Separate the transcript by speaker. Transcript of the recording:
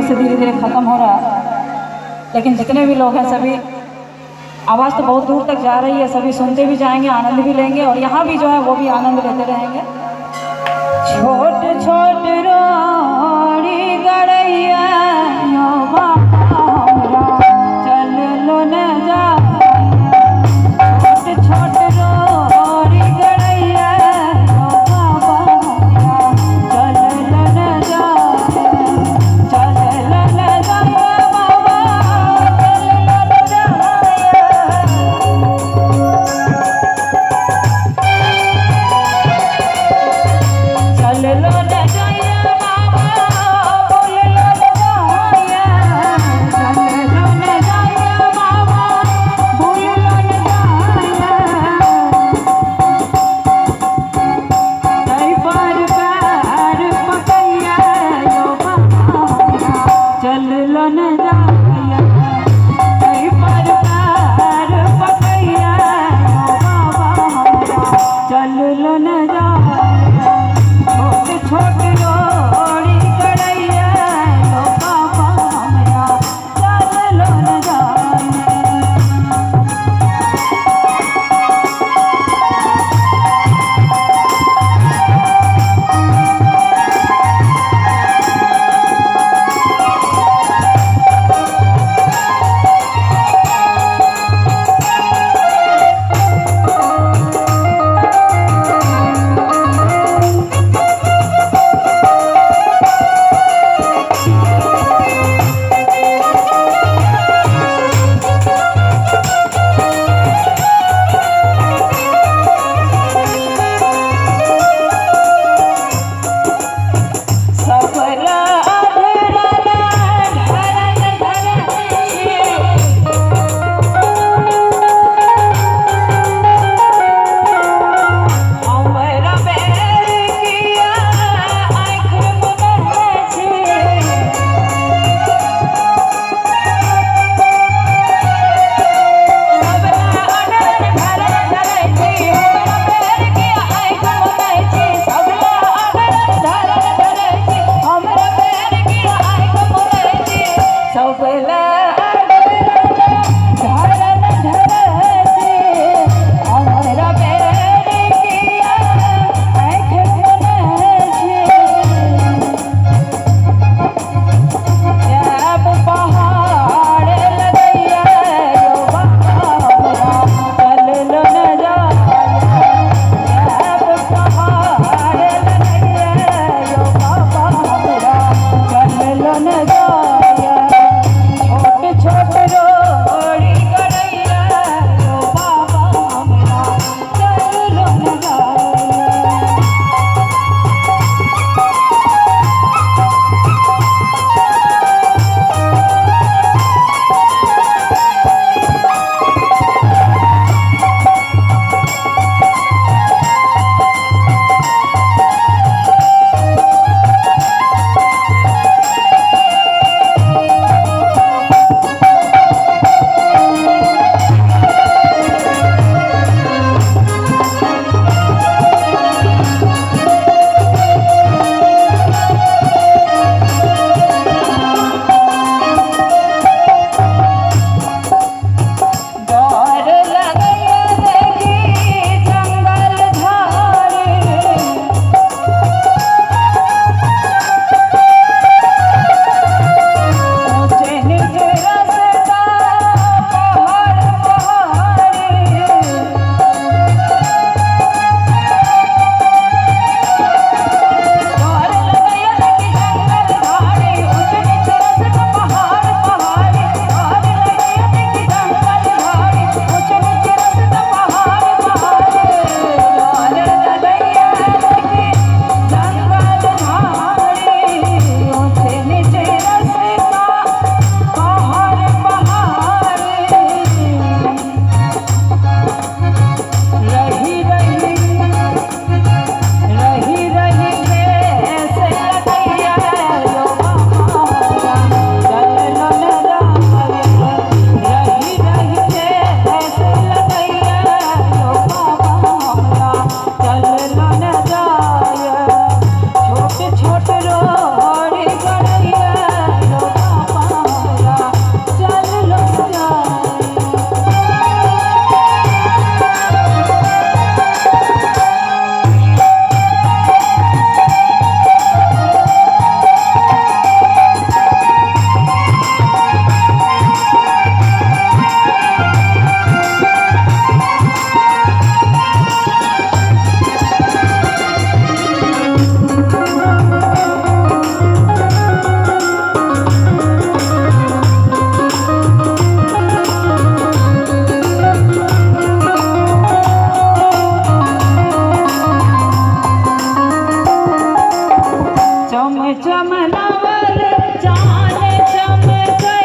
Speaker 1: ओर से धीरे धीरे ख़त्म हो रहा है, लेकिन जितने भी लोग हैं सभी, आवाज़ तो बहुत दूर तक जा रही है, सभी सुनते भी जाएंगे, आनंद भी लेंगे और यहाँ भी जो है वो भी आनंद लेते रहेंगे। छोट छोट रोड़ी गड़ैया यो बाबा चल लो न जा, छोट छोट रोड़ी गड़ैया यो बाबा चल लो न जा, चल लो न जा बाबा चल लो न जा, चल लो न जाया बाबा बोल लो न जाया, चल लो न जाया बाबा बोल लो न जाया, कई बार पैर पकैया यो बाबा चल लो न जाया, कई बार पैर पकैया यो बाबा चल लो न जाया, छोट छोट लो चम चम नवल चांद चमकै